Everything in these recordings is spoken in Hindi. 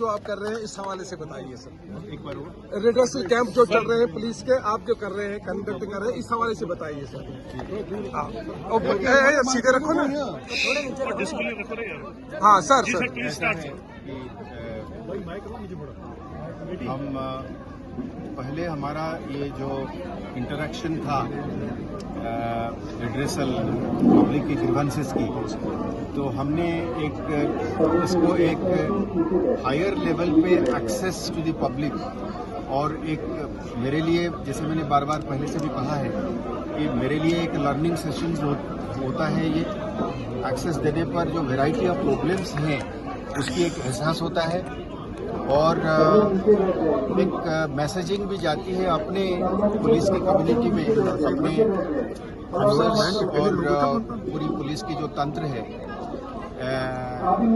जो आप कर रहे हैं इस हवाले से बताइए सर। एक बार रिडर्सल कैंप जो चल रहे हैं पुलिस के, आप जो कर रहे हैं, कंडक्ट कर रहे हैं, इस हवाले से बताइए सर। सीधे रखो ना, हाँ सर। हम पहले हमारा ये जो इंटरेक्शन था रिड्रेसल पब्लिक की ग्रीवेंसेस की, तो हमने इसको एक हायर लेवल पे एक्सेस टू द पब्लिक, और एक मेरे लिए, जैसे मैंने बार बार पहले से भी कहा है कि मेरे लिए एक लर्निंग सेशन जो होता है, ये एक्सेस देने पर जो वैरायटी ऑफ प्रॉब्लम्स हैं उसकी एक एहसास होता है, और एक मैसेजिंग भी जाती है अपने पुलिस की कम्युनिटी में, अपने अफसर्स और पूरी पुलिस की जो तंत्र है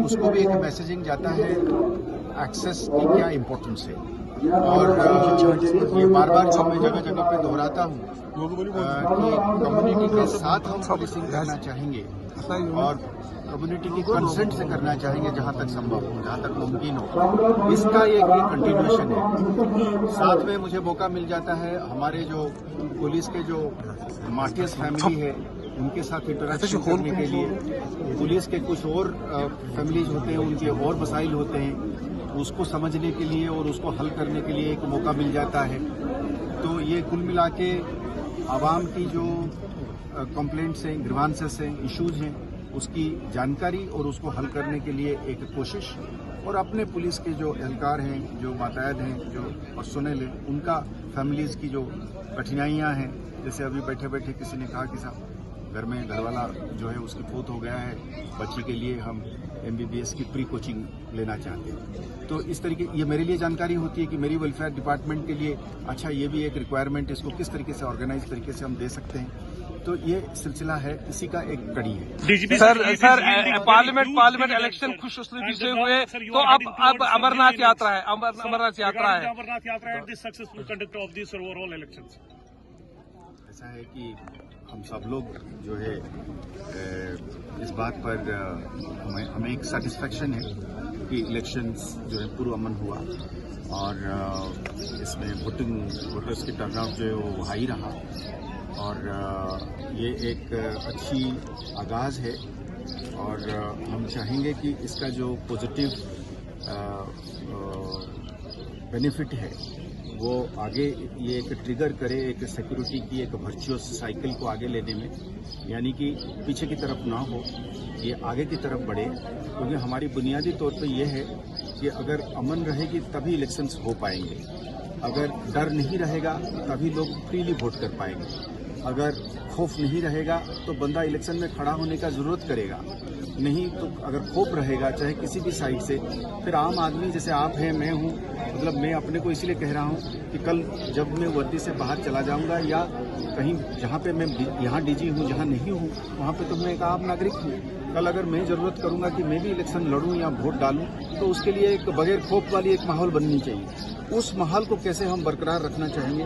उसको भी एक मैसेजिंग जाता है एक्सेस की क्या इम्पोर्टेंस है। और ये बार बार जो मैं जगह जगह पे दोहराता हूँ कि कम्युनिटी के साथ हम पुलिसिंग करना चाहेंगे और कम्युनिटी की कंसेंट से करना चाहेंगे जहां तक संभव हो, जहां तक मुमकिन हो। इसका एक कंटिन्यूएशन है। साथ में मुझे मौका मिल जाता है हमारे जो पुलिस के जो मार्टियर्स फैमिली है उनके साथ इंटरेक्शन करने के लिए, पुलिस के कुछ और फैमिलीज होते हैं, उनके और मसाइल होते हैं, उसको समझने के लिए और उसको हल करने के लिए एक मौका मिल जाता है। तो ये कुल मिला के आवाम की जो कंप्लेंट्स हैं, ग्रीवेंसेस हैं, इश्यूज हैं, उसकी जानकारी और उसको हल करने के लिए एक कोशिश, और अपने पुलिस के जो एहलकार हैं, जो मातहत हैं, जो पर्सोनल है, उनका फैमिलीज की जो कठिनाइयां हैं, जैसे अभी बैठे बैठे किसी ने कहा कि साहब घर में घरवाला जो है उसकी फौत हो गया है, बच्ची के लिए हम MBBS की प्री कोचिंग लेना चाहते हैं। तो इस तरीके ये मेरे लिए जानकारी होती है कि मेरी वेलफेयर डिपार्टमेंट के लिए अच्छा ये भी एक रिक्वायरमेंट, इसको किस तरीके से ऑर्गेनाइज तरीके से हम दे सकते हैं। तो ये सिलसिला है, इसी का एक कड़ी है। सर पार्लियामेंट इलेक्शन खुशनुसीबी से हुए, तो अब अमरनाथ यात्रा है, अमरनाथ यात्रा है successful conduct of this overall elections. ऐसा है कि हम सब लोग जो है इस बात पर हमें एक सेटिस्फेक्शन है कि इलेक्शंस जो है पूर्व अमन हुआ, और इसमें वोटर्स की टर्नआउट जो है वो हाई रहा, और ये एक अच्छी आगाज़ है, और हम चाहेंगे कि इसका जो पॉजिटिव बेनिफिट है वो आगे ये एक ट्रिगर करे, एक सिक्योरिटी की एक वर्चुअस साइकिल को आगे लेने में, यानी कि पीछे की तरफ ना हो, ये आगे की तरफ बढ़े। क्योंकि हमारी बुनियादी तौर पे ये है कि अगर अमन रहेगी तभी इलेक्शंस हो पाएंगे, अगर डर नहीं रहेगा तभी लोग फ्रीली वोट कर पाएंगे, अगर खौफ नहीं रहेगा तो बंदा इलेक्शन में खड़ा होने का जरूरत करेगा नहीं, तो अगर खौफ रहेगा चाहे किसी भी साइड से, फिर आम आदमी जैसे आप हैं, मैं हूँ, मतलब मैं अपने को इसलिए कह रहा हूँ कि कल जब मैं वर्दी से बाहर चला जाऊँगा या कहीं जहाँ पे मैं यहाँ DG हूँ, जहाँ नहीं हूँ, वहाँ पे तो मैं एक आम नागरिक हूँ। कल अगर मैं जरूरत करूँगा कि मैं भी इलेक्शन लड़ूँ या वोट डालूँ, तो उसके लिए एक बगैर खौफ वाली एक माहौल बननी चाहिए। उस माहौल को कैसे हम बरकरार रखना चाहेंगे,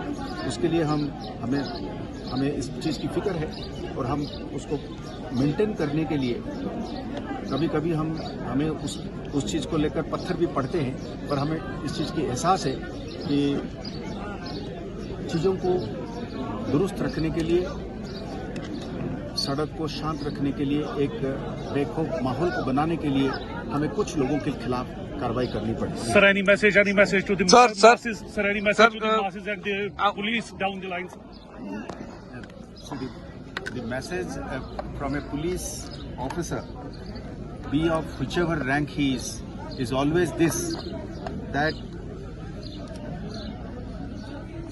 उसके लिए हमें इस चीज़ की फिक्र है, और हम उसको मेंटेन करने के लिए कभी कभी हमें उस चीज़ को लेकर पत्थर भी पड़ते हैं, पर हमें इस चीज़ की एहसास है कि चीज़ों को दुरुस्त रखने के लिए, सड़क को शांत रखने के लिए, एक बेखौफ माहौल को बनाने के लिए हमें कुछ लोगों के खिलाफ कार्रवाई करनी पड़ती है। Sir, any message to the masses? Sir, any message to the masses and the police down the lines? So the message from a police officer, be of whichever rank he is always this, that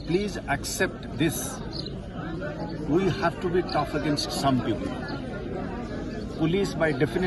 please accept this. We have to be tough against some people. Police by definition